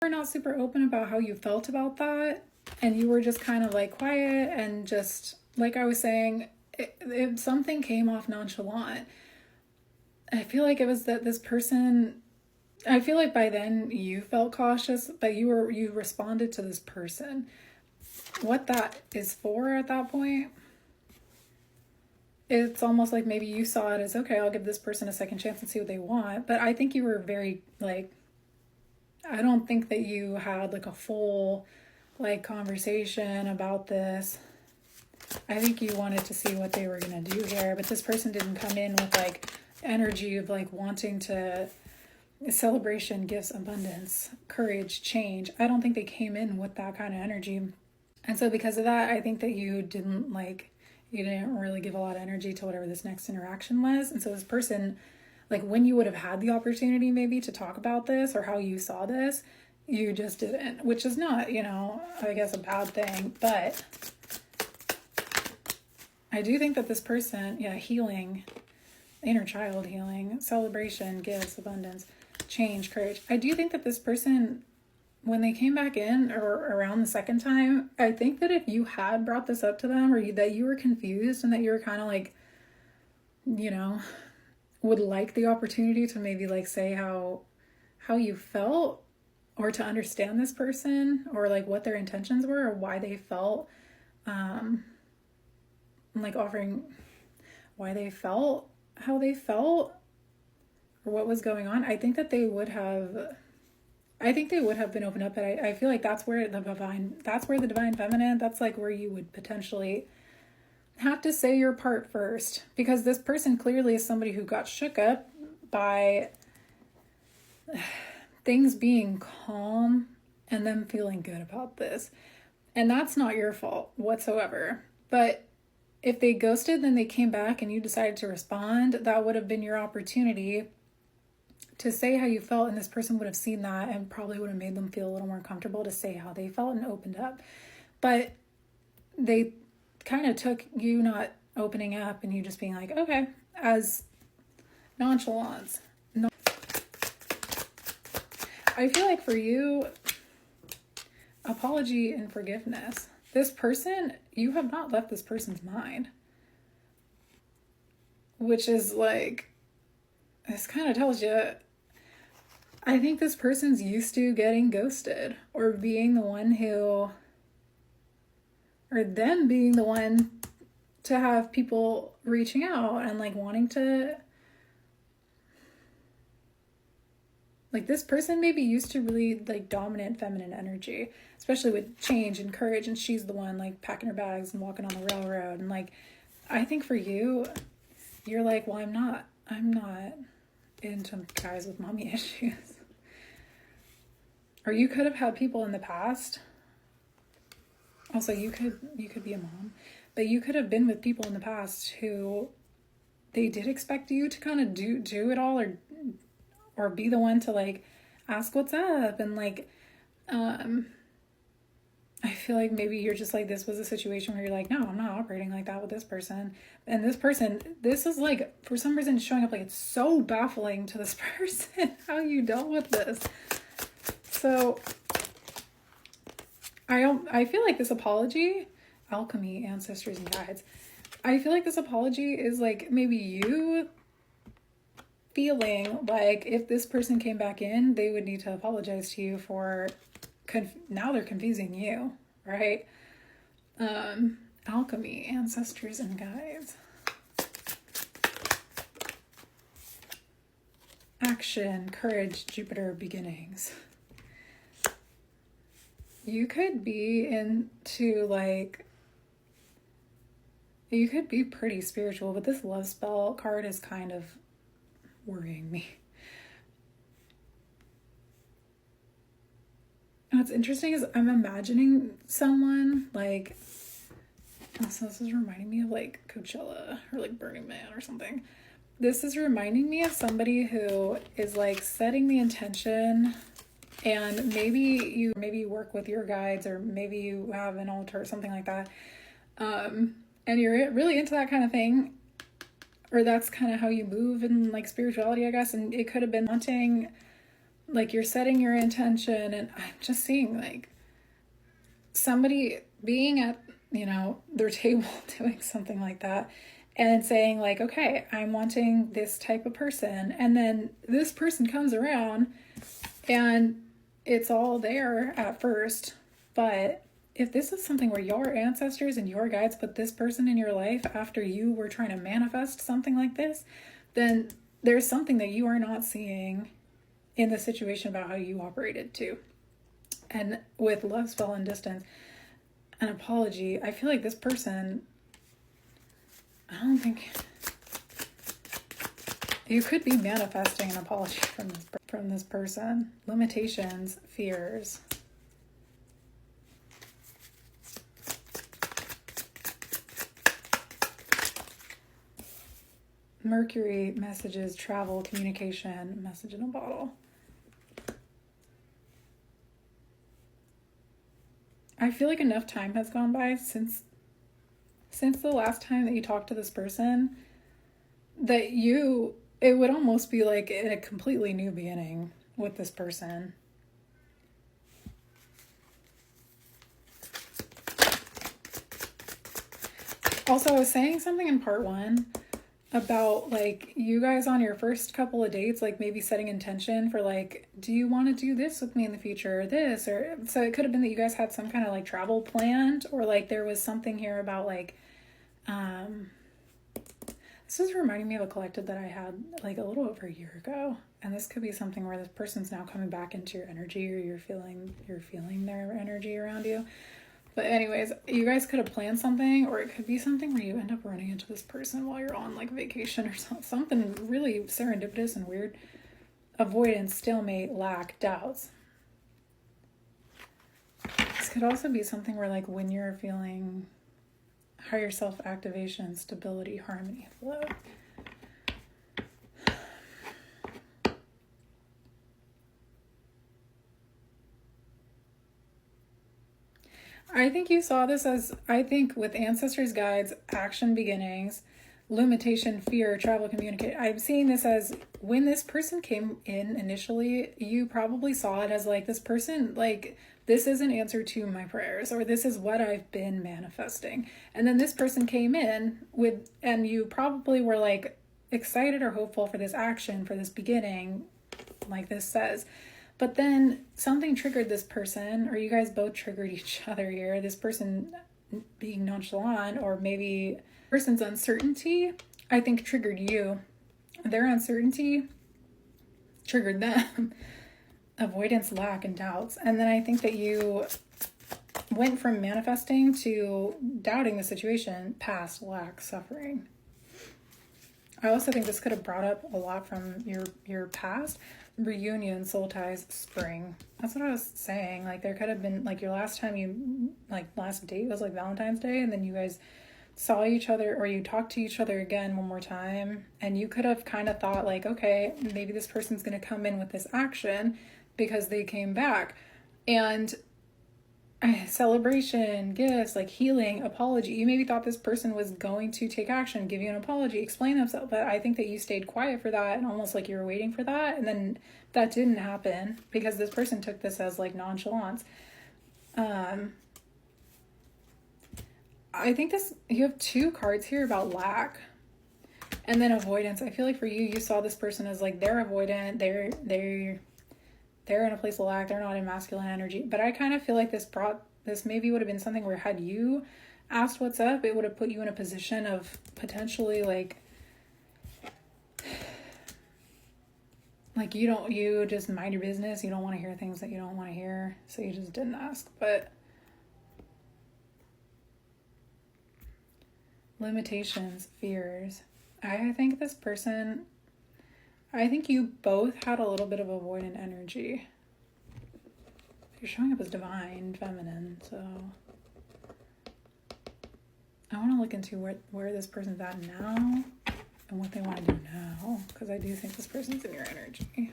were not super open about how you felt about that, and you were just kind of like quiet and just like I was saying, if something came off nonchalant, I feel like it was that this person, I feel like by then you felt cautious, but you responded to this person. What that is for at that point, it's almost like maybe you saw it as, okay, I'll give this person a second chance and see what they want. But I think you were very like, I don't think that you had like a full like conversation about this. I think you wanted to see what they were going to do here, but this person didn't come in with like energy of like wanting to celebration, gifts, abundance, courage, change. I don't think they came in with that kind of energy. And so because of that, I think that you didn't really give a lot of energy to whatever this next interaction was. And so this person, like when you would have had the opportunity maybe to talk about this or how you saw this, you just didn't, which is not, I guess a bad thing. But I do think that this person, healing, inner child healing, celebration, gifts, abundance, change, courage. I do think that this person, when they came back in or around the second time, I think that if you had brought this up to them or that you were confused and that you were kind of like, would like the opportunity to maybe like say how you felt or to understand this person or like what their intentions were or why they felt, like offering why they felt how they felt or what was going on, I think that they would have been opened up. But I feel like that's where the divine feminine, that's like where you would potentially have to say your part first, because this person clearly is somebody who got shook up by things being calm and them feeling good about this. And that's not your fault whatsoever. But if they ghosted, then they came back and you decided to respond, that would have been your opportunity to say how you felt, and this person would have seen that and probably would have made them feel a little more comfortable to say how they felt and opened up. But they kind of took you not opening up and you just being like, okay, as nonchalance. No. I feel like for you, apology and forgiveness. This person, you have not left this person's mind. Which is like, this kind of tells you, I think this person's used to getting ghosted or being the one who, or them being the one to have people reaching out and like wanting to, like this person may be used to really like dominant feminine energy, especially with change and courage, and she's the one like packing her bags and walking on the railroad. And like, I think for you, you're like, well, I'm not into guys with mommy issues. Or you could have had people in the past. Also, you could be a mom, but you could have been with people in the past who they did expect you to kind of do it all or be the one to like ask what's up. And like, I feel like maybe you're just like, this was a situation where you're like, no, I'm not operating like that with this person. And this person, this is like, for some reason showing up like it's so baffling to this person how you dealt with this. So I feel like this apology, alchemy, ancestors, and guides, I feel like this apology is like maybe you feeling like if this person came back in, they would need to apologize to you for now they're confusing you, right? Alchemy, ancestors, and guides. Action, courage, Jupiter, beginnings. You could be you could be pretty spiritual, but this love spell card is kind of worrying me. And what's interesting is I'm imagining someone like, so this is reminding me of like Coachella or like Burning Man or something. This is reminding me of somebody who is like setting the intention, and maybe you work with your guides, or maybe you have an altar or something like that. And you're really into that kind of thing, or that's kind of how you move in like spirituality, I guess. And it could have been wanting like you're setting your intention, and I'm just seeing like somebody being at, their table doing something like that and saying like, okay, I'm wanting this type of person. And then this person comes around and it's all there at first. But if this is something where your ancestors and your guides put this person in your life after you were trying to manifest something like this, then there's something that you are not seeing in the situation about how you operated too. And with love, spell, and distance, an apology, I feel like this person, I don't think, you could be manifesting an apology from this person. Limitations, fears. Mercury, messages, travel, communication, message in a bottle. I feel like enough time has gone by since the last time that you talked to this person that it would almost be like a completely new beginning with this person. Also, I was saying something in part 1 about like you guys on your first couple of dates, like maybe setting intention for like, do you want to do this with me in the future, or this, or so it could have been that you guys had some kind of like travel planned, or like there was something here about like this is reminding me of a collective that I had like a little over a year ago, and this could be something where this person's now coming back into your energy, or you're feeling their energy around you. But anyways, you guys could have planned something, or it could be something where you end up running into this person while you're on like vacation or something really serendipitous and weird. Avoidance, stalemate, lack, doubts. This could also be something where like when you're feeling higher self activation, stability, harmony, flow. I think you saw this as, I think with ancestors, guides, action beginnings, limitation, fear, travel, communicate. I'm seeing this as when this person came in initially, you probably saw it as like this person, like this is an answer to my prayers, or this is what I've been manifesting. And then this person came in with, and you probably were like excited or hopeful for this action, for this beginning, like this says. But then something triggered this person, or you guys both triggered each other here. This person being nonchalant, or maybe person's uncertainty, I think triggered you. Their uncertainty triggered them. Avoidance, lack, and doubts. And then I think that you went from manifesting to doubting the situation, past, lack, suffering. I also think this could have brought up a lot from your past. Reunion, soul ties, spring. That's what I was saying. Like there could have been like your last time you, like last date was like Valentine's Day, and then you guys saw each other, or you talked to each other again one more time, and you could have kind of thought like, okay, maybe this person's going to come in with this action because they came back. And celebration, gifts, like healing, apology. You maybe thought this person was going to take action, give you an apology, explain themselves, but I think that you stayed quiet for that, and almost like you were waiting for that, and then that didn't happen because this person took this as like nonchalance. I think you have 2 cards here about lack and then avoidance. I feel like for you saw this person as like they're avoidant, they're in a place of lack, they're not in masculine energy. But I kind of feel like this maybe would have been something where had you asked what's up, it would have put you in a position of potentially like you just mind your business. You don't want to hear things that you don't want to hear. So you just didn't ask. But limitations, fears. I think this person, I think you both had a little bit of avoidant energy. You're showing up as divine, feminine, so I want to look into where this person's at now and what they want to do now, because I do think this person's in your energy.